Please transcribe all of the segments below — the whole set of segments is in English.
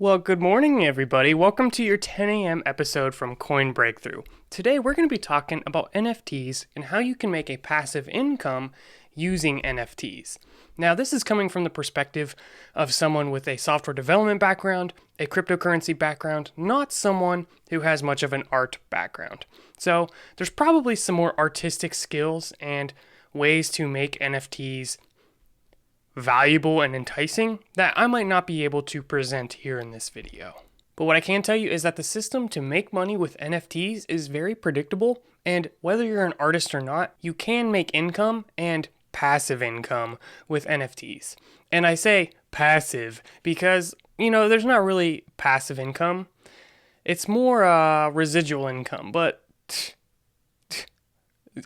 Well, good morning, everybody. Welcome to your 10 a.m. episode from Coin Breakthrough. Today, we're going to be talking about NFTs and how you can make a passive income using NFTs. Now, this is coming from the perspective of someone with a software development background, a cryptocurrency background, not someone who has much of an art background. So, there's probably some more artistic skills and ways to make NFTs valuable and enticing that I might not be able to present here in this video. But what I can tell you is that the system to make money with NFTs is very predictable, and whether you're an artist or not, you can make income and passive income with NFTs. And I say passive because, there's not really passive income. It's more residual income, but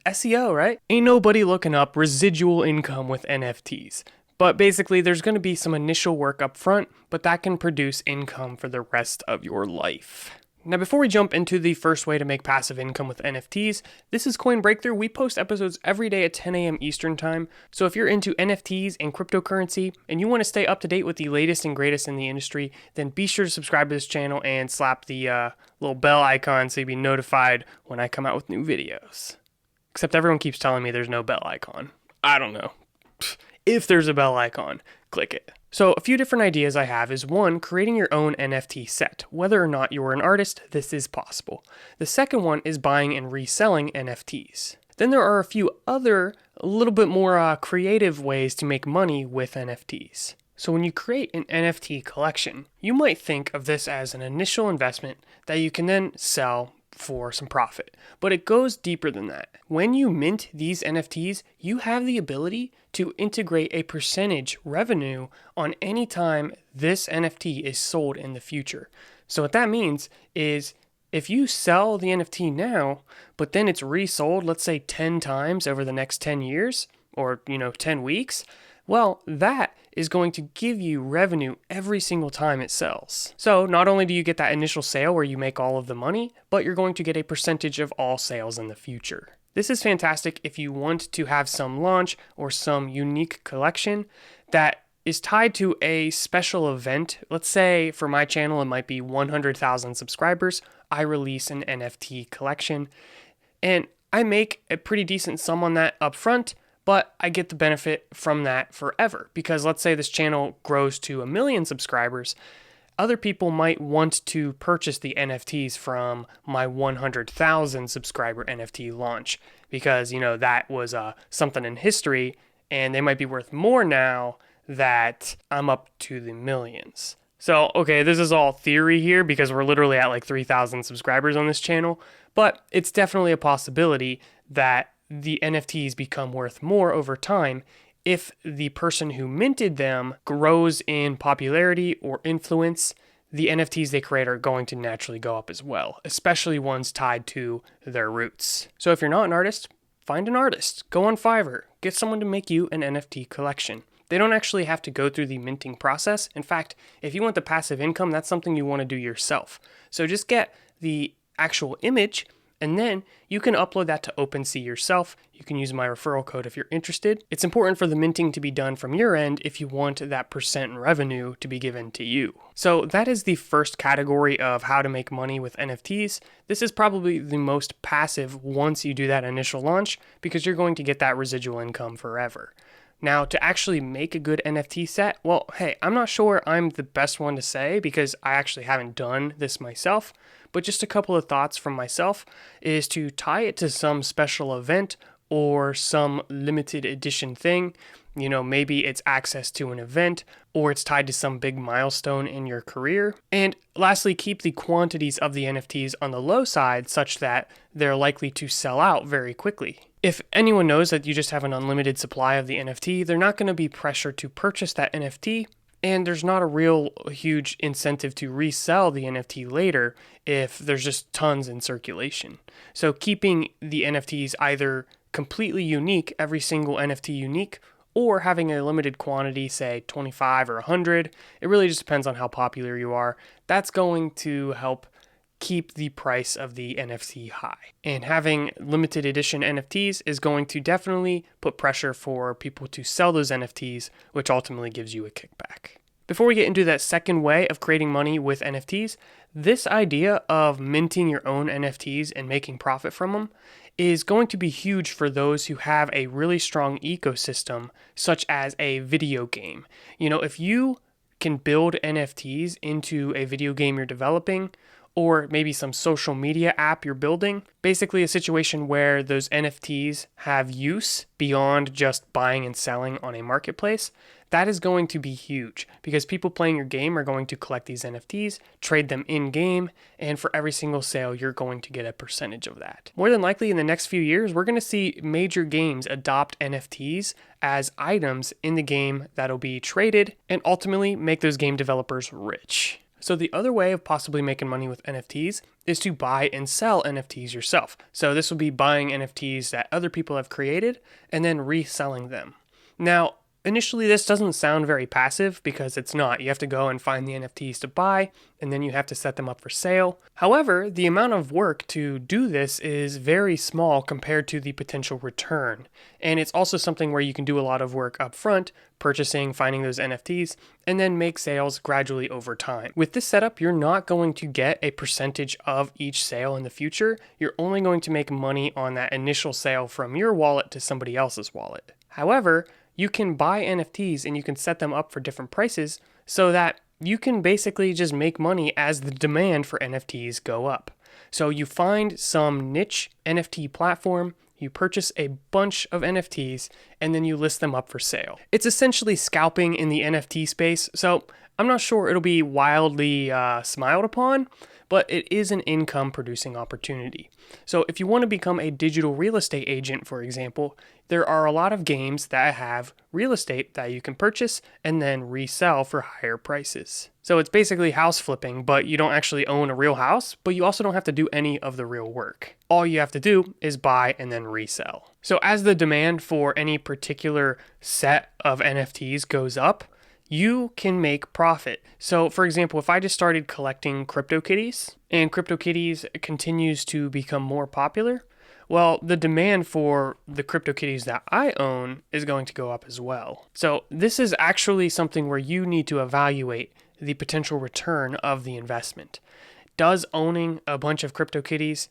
SEO, right? Ain't nobody looking up residual income with NFTs. But basically, there's going to be some initial work up front, but that can produce income for the rest of your life. Now, before we jump into the first way to make passive income with NFTs, this is Coin Breakthrough. We post episodes every day at 10 a.m. Eastern Time. So if you're into NFTs and cryptocurrency and you want to stay up to date with the latest and greatest in the industry, then be sure to subscribe to this channel and slap the little bell icon so you'll be notified when I come out with new videos. Except everyone keeps telling me there's no bell icon. I don't know. If there's a bell icon, click it. So a few different ideas I have is one, creating your own NFT set. Whether or not you're an artist, this is possible. The second one is buying and reselling NFTs. Then there are a few other, a little bit more creative ways to make money with NFTs. So when you create an NFT collection, you might think of this as an initial investment that you can then sell for some profit. But it goes deeper than that. When you mint these NFTs, you have the ability to integrate a percentage revenue on any time this NFT is sold in the future. So what that means is if you sell the NFT now, but then it's resold, let's say 10 times over the next 10 years or 10 weeks, well, that is going to give you revenue every single time it sells. So not only do you get that initial sale where you make all of the money, but you're going to get a percentage of all sales in the future. This is fantastic if you want to have some launch or some unique collection that is tied to a special event. Let's say for my channel, it might be 100,000 subscribers. I release an NFT collection and I make a pretty decent sum on that upfront, but I get the benefit from that forever. Because let's say this channel grows to 1 million subscribers, other people might want to purchase the NFTs from my 100,000 subscriber NFT launch because, that was something in history and they might be worth more now that I'm up to the millions. So, okay, this is all theory here because we're literally at like 3,000 subscribers on this channel, but it's definitely a possibility that the NFTs become worth more over time if the person who minted them grows in popularity or influence. The NFTs they create are going to naturally go up as well, especially ones tied to their roots. So if you're not an artist, find an artist. Go on Fiverr. Get someone to make you an NFT collection. They don't actually have to go through the minting process. In fact, if you want the passive income, that's something you want to do yourself. So just get the actual image and then you can upload that to OpenSea yourself. You can use my referral code if you're interested. It's important for the minting to be done from your end if you want that percent revenue to be given to you. So that is the first category of how to make money with NFTs. This is probably the most passive once you do that initial launch because you're going to get that residual income forever. Now, to actually make a good NFT set, well, hey, I'm not sure I'm the best one to say because I actually haven't done this myself, but just a couple of thoughts from myself is to tie it to some special event or some limited edition thing. Maybe it's access to an event or it's tied to some big milestone in your career. And lastly, keep the quantities of the NFTs on the low side such that they're likely to sell out very quickly. If anyone knows that you just have an unlimited supply of the NFT, they're not going to be pressured to purchase that NFT, and there's not a real huge incentive to resell the NFT later if there's just tons in circulation. So keeping the NFTs either completely unique, every single NFT unique, or having a limited quantity, say 25 or 100, it really just depends on how popular you are. That's going to help keep the price of the NFT high. And having limited edition NFTs is going to definitely put pressure for people to sell those NFTs, which ultimately gives you a kickback. Before we get into that second way of creating money with NFTs, this idea of minting your own NFTs and making profit from them is going to be huge for those who have a really strong ecosystem, such as a video game. If you can build NFTs into a video game you're developing, or maybe some social media app you're building, basically a situation where those NFTs have use beyond just buying and selling on a marketplace, that is going to be huge because people playing your game are going to collect these NFTs, trade them in-game, and for every single sale, you're going to get a percentage of that. More than likely, in the next few years, we're going to see major games adopt NFTs as items in the game that'll be traded and ultimately make those game developers rich. So the other way of possibly making money with NFTs is to buy and sell NFTs yourself. So this will be buying NFTs that other people have created and then reselling them. Now, initially, this doesn't sound very passive because it's not. You have to go and find the NFTs to buy, and then you have to set them up for sale. However, the amount of work to do this is very small compared to the potential return. And it's also something where you can do a lot of work up front, purchasing, finding those NFTs, and then make sales gradually over time. With this setup, you're not going to get a percentage of each sale in the future. You're only going to make money on that initial sale from your wallet to somebody else's wallet. However, you can buy NFTs and you can set them up for different prices so that you can basically just make money as the demand for NFTs go up. So you find some niche NFT platform, you purchase a bunch of NFTs, and then you list them up for sale. It's essentially scalping in the NFT space, so I'm not sure it'll be wildly smiled upon, but it is an income producing opportunity. So if you want to become a digital real estate agent, for example, there are a lot of games that have real estate that you can purchase and then resell for higher prices. So it's basically house flipping, but you don't actually own a real house, but you also don't have to do any of the real work. All you have to do is buy and then resell. So as the demand for any particular set of NFTs goes up, you can make profit. So for example, if I just started collecting CryptoKitties and CryptoKitties continues to become more popular, well, the demand for the CryptoKitties that I own is going to go up as well. So this is actually something where you need to evaluate the potential return of the investment. Does owning a bunch of CryptoKitties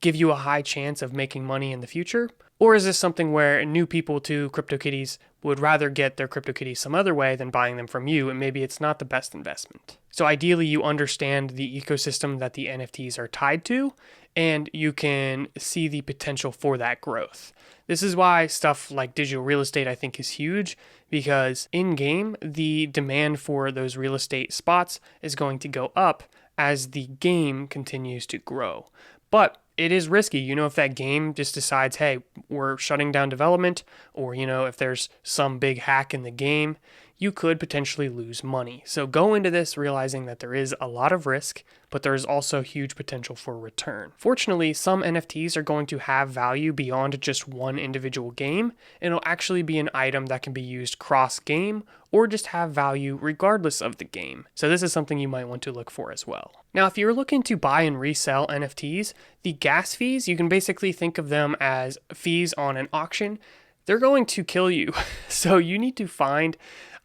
give you a high chance of making money in the future? Or is this something where new people to CryptoKitties would rather get their CryptoKitties some other way than buying them from you, and maybe it's not the best investment? So ideally, you understand the ecosystem that the NFTs are tied to, and you can see the potential for that growth. This is why stuff like digital real estate, I think, is huge, because in-game, the demand for those real estate spots is going to go up as the game continues to grow. But it is risky, if that game just decides, hey, we're shutting down development, or, if there's some big hack in the game, you could potentially lose money. So go into this realizing that there is a lot of risk, but there is also huge potential for return. Fortunately, some NFTs are going to have value beyond just one individual game, and it'll actually be an item that can be used cross-game or just have value regardless of the game. So this is something you might want to look for as well. Now, if you're looking to buy and resell NFTs, the gas fees, you can basically think of them as fees on an auction. They're going to kill you. So you need to find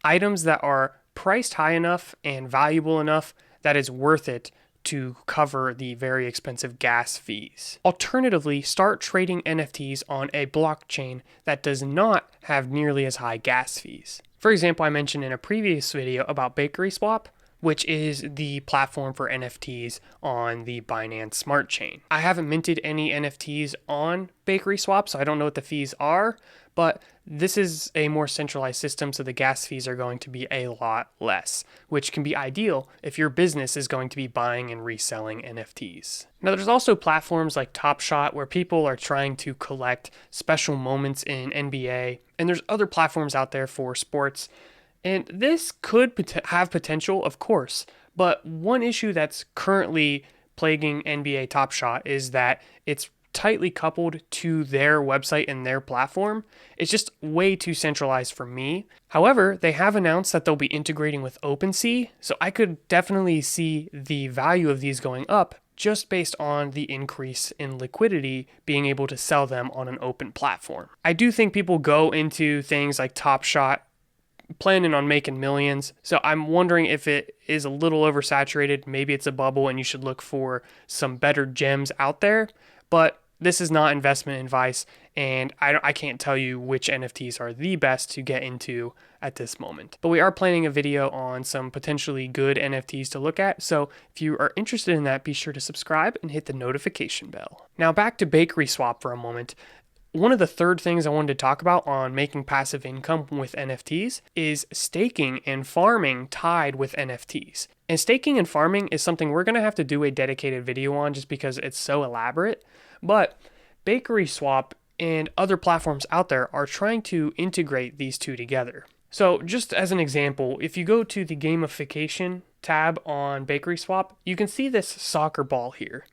items that are priced high enough and valuable enough that it's worth it to cover the very expensive gas fees. Alternatively, start trading NFTs on a blockchain that does not have nearly as high gas fees. For example, I mentioned in a previous video about Bakery Swap, which is the platform for NFTs on the Binance Smart Chain. I haven't minted any NFTs on Bakery Swap, so I don't know what the fees are, but this is a more centralized system, so the gas fees are going to be a lot less, which can be ideal if your business is going to be buying and reselling NFTs. Now, there's also platforms like Top Shot where people are trying to collect special moments in NBA, and there's other platforms out there for sports. And this could have potential, of course, but one issue that's currently plaguing NBA Top Shot is that it's tightly coupled to their website and their platform. It's just way too centralized for me. However, they have announced that they'll be integrating with OpenSea, so I could definitely see the value of these going up just based on the increase in liquidity being able to sell them on an open platform. I do think people go into things like Top Shot planning on making millions. So I'm wondering if it is a little oversaturated. Maybe it's a bubble and you should look for some better gems out there. But this is not investment advice, and I can't tell you which NFTs are the best to get into at this moment. But we are planning a video on some potentially good NFTs to look at, so if you are interested in that, be sure to subscribe and hit the notification bell. Now back to Bakery Swap for a moment. One of the third things I wanted to talk about on making passive income with NFTs is staking and farming tied with NFTs. And staking and farming is something we're going to have to do a dedicated video on just because it's so elaborate. But Bakery Swap and other platforms out there are trying to integrate these two together. So just as an example, if you go to the gamification tab on Bakery Swap, you can see this soccer ball here.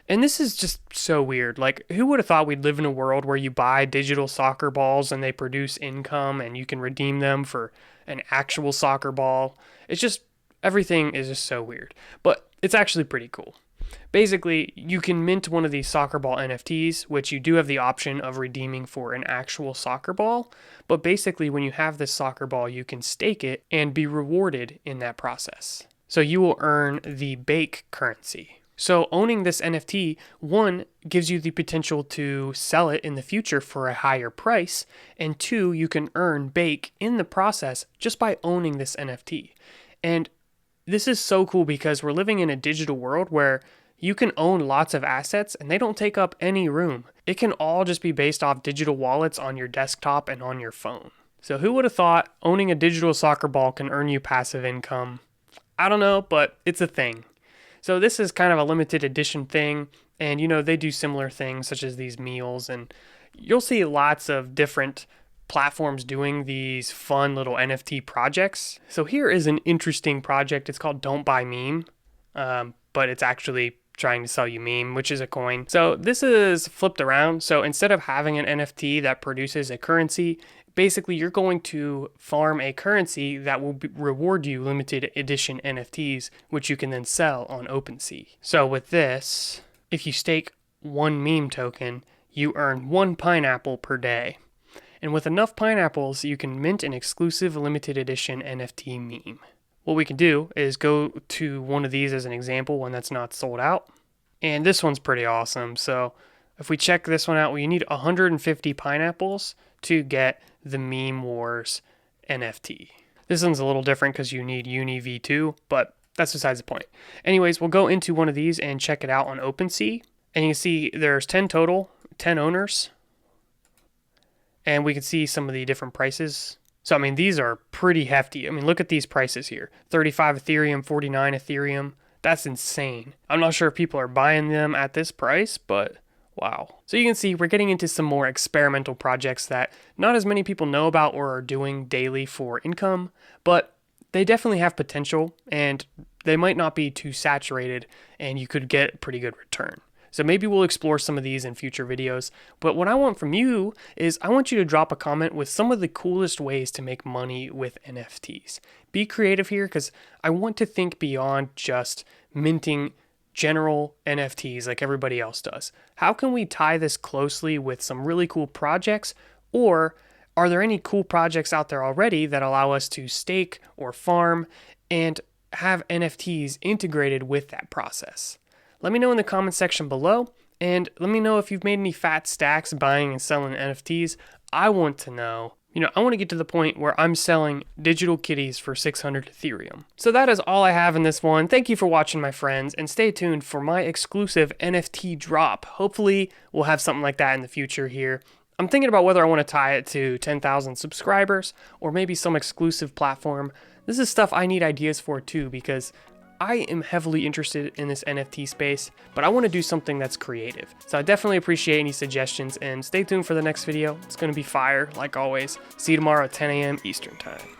And this is just so weird. Like, who would have thought we'd live in a world where you buy digital soccer balls and they produce income and you can redeem them for an actual soccer ball? It's just, everything is just so weird. But it's actually pretty cool. Basically, you can mint one of these soccer ball NFTs, which you do have the option of redeeming for an actual soccer ball. But basically, when you have this soccer ball, you can stake it and be rewarded in that process. So you will earn the Bake currency. So owning this NFT, one, gives you the potential to sell it in the future for a higher price, and two, you can earn Bake in the process just by owning this NFT. And this is so cool because we're living in a digital world where you can own lots of assets and they don't take up any room. It can all just be based off digital wallets on your desktop and on your phone. So who would have thought owning a digital soccer ball can earn you passive income? I don't know, but it's a thing. So this is kind of a limited edition thing, and they do similar things such as these meals, and you'll see lots of different platforms doing these fun little NFT projects. So here is an interesting project. It's called Don't Buy Meme, but it's actually trying to sell you meme, which is a coin. So this is flipped around. So instead of having an NFT that produces a currency, basically you're going to farm a currency that will reward you limited edition NFTs, which you can then sell on OpenSea. So with this, if you stake one meme token, you earn one pineapple per day. And with enough pineapples, you can mint an exclusive limited edition NFT meme. What we can do is go to one of these as an example, one that's not sold out. And this one's pretty awesome. So if we check this one out, you need 150 pineapples to get the Meme Wars NFT. This one's a little different because you need Uni V2, but that's besides the point. Anyways, we'll go into one of these and check it out on OpenSea. And you can see there's 10 total, 10 owners. And we can see some of the different prices. So, I mean, these are pretty hefty. I mean, look at these prices here. 35 Ethereum, 49 Ethereum. That's insane. I'm not sure if people are buying them at this price, but wow. So you can see we're getting into some more experimental projects that not as many people know about or are doing daily for income, but they definitely have potential and they might not be too saturated and you could get a pretty good return. So maybe we'll explore some of these in future videos. But what I want from you is I want you to drop a comment with some of the coolest ways to make money with NFTs. Be creative here because I want to think beyond just minting general NFTs like everybody else does. How can we tie this closely with some really cool projects? Or are there any cool projects out there already that allow us to stake or farm and have NFTs integrated with that process? Let me know in the comment section below, and let me know if you've made any fat stacks buying and selling NFTs. I want to know. I want to get to the point where I'm selling digital kitties for 600 Ethereum. So that is all I have in this one. Thank you for watching, my friends, and stay tuned for my exclusive NFT drop. Hopefully, we'll have something like that in the future here. I'm thinking about whether I want to tie it to 10,000 subscribers or maybe some exclusive platform. This is stuff I need ideas for too because I am heavily interested in this NFT space, but I want to do something that's creative. So I definitely appreciate any suggestions and stay tuned for the next video. It's going to be fire, like always. See you tomorrow at 10 a.m. Eastern Time.